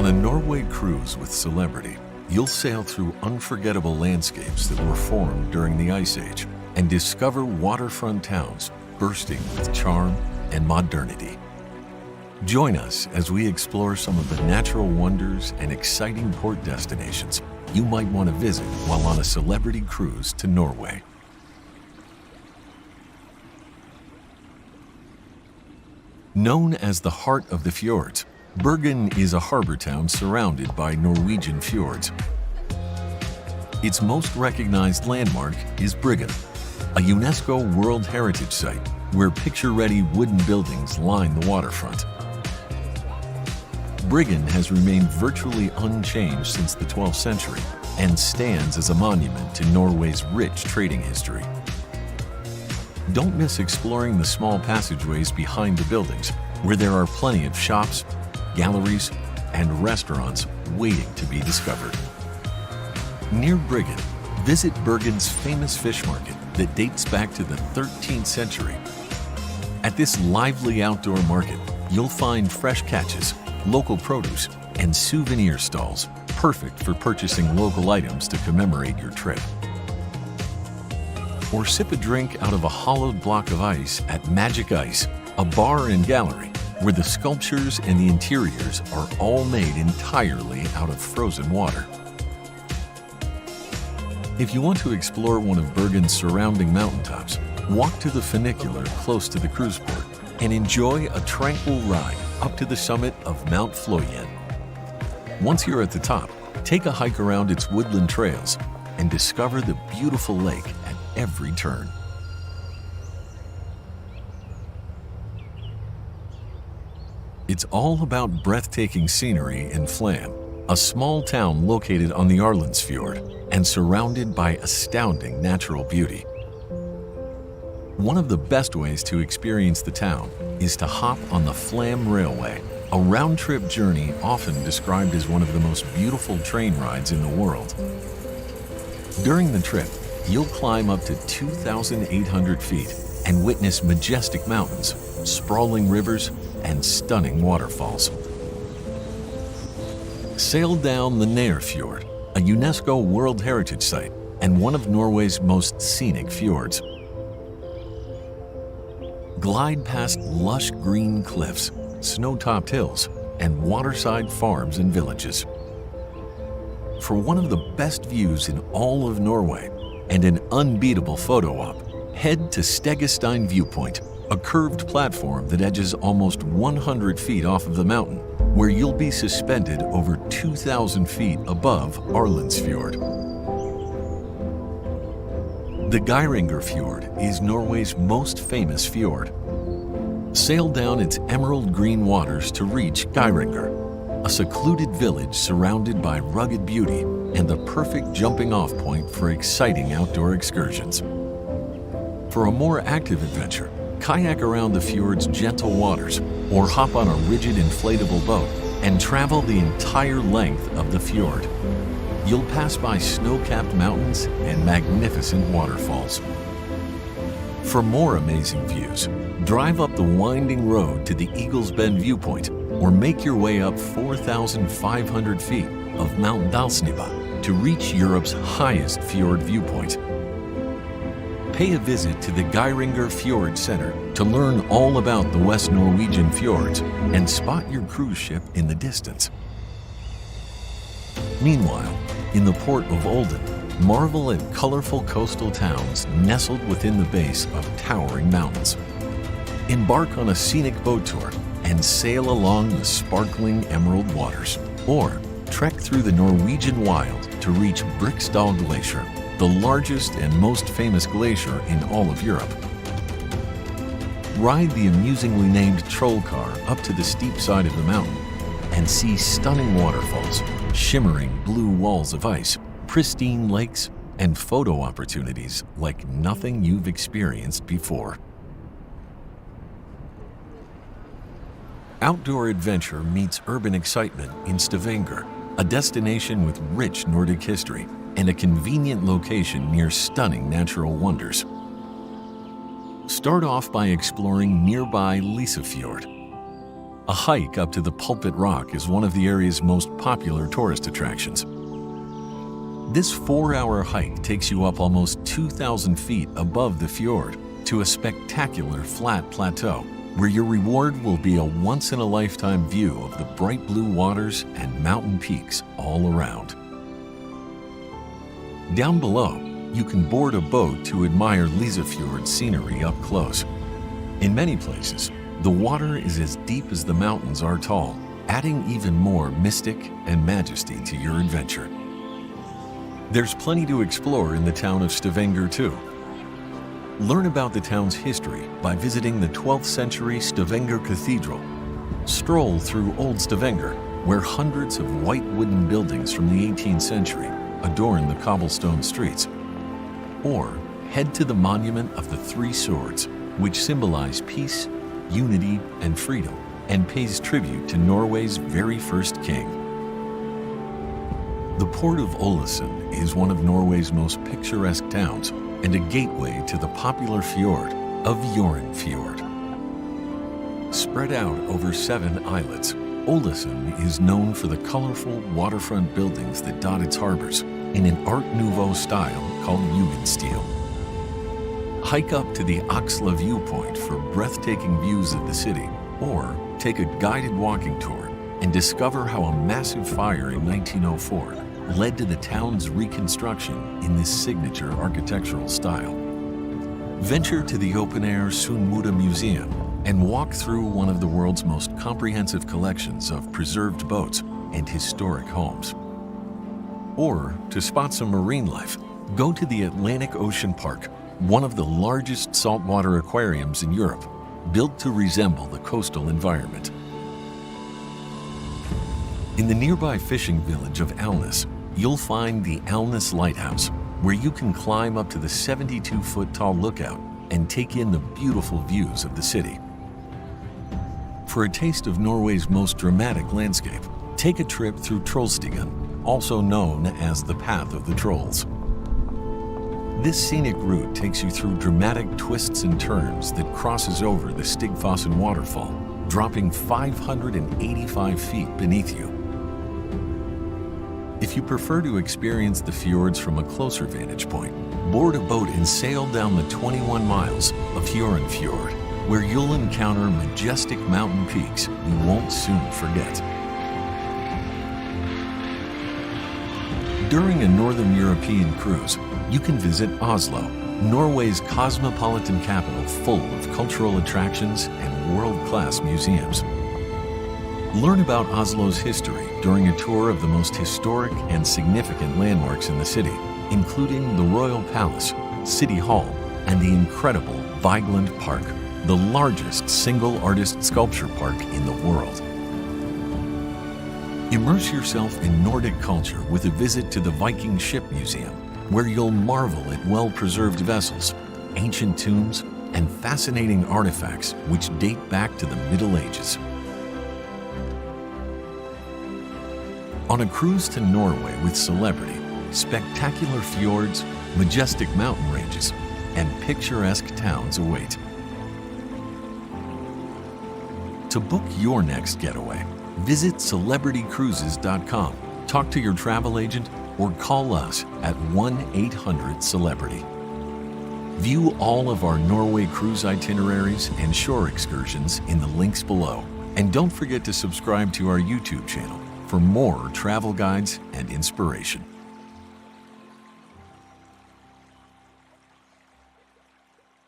On a Norway cruise with Celebrity, you'll sail through unforgettable landscapes that were formed during the Ice Age and discover waterfront towns bursting with charm and modernity. Join us as we explore some of the natural wonders and exciting port destinations you might want to visit while on a Celebrity cruise to Norway. Known as the heart of the fjords, Bergen is a harbor town surrounded by Norwegian fjords. Its most recognized landmark is Bryggen, a UNESCO World Heritage Site where picture-ready wooden buildings line the waterfront. Bryggen has remained virtually unchanged since the 12th century and stands as a monument to Norway's rich trading history. Don't miss exploring the small passageways behind the buildings, where there are plenty of shops, galleries, and restaurants waiting to be discovered. Near Bryggen, visit Bergen's famous fish market that dates back to the 13th century. At this lively outdoor market, you'll find fresh catches, local produce, and souvenir stalls, perfect for purchasing local items to commemorate your trip. Or sip a drink out of a hollowed block of ice at Magic Ice, a bar and gallery where the sculptures and the interiors are all made entirely out of frozen water. If you want to explore one of Bergen's surrounding mountaintops, walk to the funicular close to the cruise port and enjoy a tranquil ride up to the summit of Mount Fløyen. Once you're at the top, take a hike around its woodland trails and discover the beautiful lake at every turn. It's all about breathtaking scenery in Flam, a small town located on the Lysefjord and surrounded by astounding natural beauty. One of the best ways to experience the town is to hop on the Flam Railway, a round-trip journey often described as one of the most beautiful train rides in the world. During the trip, you'll climb up to 2,800 feet and witness majestic mountains, sprawling rivers, and stunning waterfalls. Sail down the Nærøyfjord, a UNESCO World Heritage Site and one of Norway's most scenic fjords. Glide past lush green cliffs, snow-topped hills, and waterside farms and villages. For one of the best views in all of Norway and an unbeatable photo op, head to Stegastein Viewpoint, a curved platform that edges almost 100 feet off of the mountain, where you'll be suspended over 2,000 feet above Lysefjord. The Geirangerfjord is Norway's most famous fjord. Sail down its emerald green waters to reach Geiranger, a secluded village surrounded by rugged beauty and the perfect jumping-off point for exciting outdoor excursions. For a more active adventure, kayak around the fjord's gentle waters or hop on a rigid inflatable boat and travel the entire length of the fjord. You'll pass by snow-capped mountains and magnificent waterfalls. For more amazing views, drive up the winding road to the Eagles Bend Viewpoint or make your way up 4,500 feet of Mount Dalsniba to reach Europe's highest fjord viewpoint. Pay a visit to the Geiranger Fjord Center to learn all about the West Norwegian fjords and spot your cruise ship in the distance. Meanwhile, in the port of Olden, marvel at colorful coastal towns nestled within the base of towering mountains. Embark on a scenic boat tour and sail along the sparkling emerald waters, or trek through the Norwegian wild to reach Briksdal Glacier, the largest and most famous glacier in all of Europe. Ride the amusingly named troll car up to the steep side of the mountain and see stunning waterfalls, shimmering blue walls of ice, pristine lakes, and photo opportunities like nothing you've experienced before. Outdoor adventure meets urban excitement in Stavanger, a destination with rich Nordic history and a convenient location near stunning natural wonders. Start off by exploring nearby Lysefjord. A hike up to the Pulpit Rock is one of the area's most popular tourist attractions. This 4-hour hike takes you up almost 2,000 feet above the fjord to a spectacular flat plateau, where your reward will be a once-in-a-lifetime view of the bright blue waters and mountain peaks all around. Down below, you can board a boat to admire Lysefjord scenery up close. In many places, the water is as deep as the mountains are tall, adding even more mystic and majesty to your adventure. There's plenty to explore in the town of Stavanger too. Learn about the town's history by visiting the 12th century Stavanger Cathedral. Stroll through Old Stavanger, where hundreds of white wooden buildings from the 18th century adorn the cobblestone streets. Or head to the monument of the Three Swords, which symbolize peace, unity, and freedom, and pays tribute to Norway's very first king. The port of Olden is one of Norway's most picturesque towns and a gateway to the popular fjord of Geirangerfjord. Spread out over 7 islets, Olden is known for the colorful waterfront buildings that dot its harbors in an Art Nouveau style called Jugendstil. Hike up to the Oslo Viewpoint for breathtaking views of the city, or take a guided walking tour and discover how a massive fire in 1904 led to the town's reconstruction in this signature architectural style. Venture to the open-air Sundmuda Museum and walk through one of the world's most comprehensive collections of preserved boats and historic homes. Or, to spot some marine life, go to the Atlantic Ocean Park, one of the largest saltwater aquariums in Europe, built to resemble the coastal environment. In the nearby fishing village of Alnes, you'll find the Alnes Lighthouse, where you can climb up to the 72-foot tall lookout and take in the beautiful views of the city. For a taste of Norway's most dramatic landscape, take a trip through Trollstigen, also known as the Path of the Trolls. This scenic route takes you through dramatic twists and turns that crosses over the Stigfossen waterfall, dropping 585 feet beneath you. If you prefer to experience the fjords from a closer vantage point, board a boat and sail down the 21 miles of Geirangerfjord, where you'll encounter majestic mountain peaks you won't soon forget. During a Northern European cruise, you can visit Oslo, Norway's cosmopolitan capital full of cultural attractions and world-class museums. Learn about Oslo's history during a tour of the most historic and significant landmarks in the city, including the Royal Palace, City Hall, and the incredible Vigeland Park, the largest single artist sculpture park in the world. Immerse yourself in Nordic culture with a visit to the Viking Ship Museum, where you'll marvel at well-preserved vessels, ancient tombs, and fascinating artifacts which date back to the Middle Ages. On a cruise to Norway with Celebrity, spectacular fjords, majestic mountain ranges, and picturesque towns await. To book your next getaway, visit celebritycruises.com, talk to your travel agent, or call us at 1-800-CELEBRITY. View all of our Norway cruise itineraries and shore excursions in the links below. And don't forget to subscribe to our YouTube channel for more travel guides and inspiration.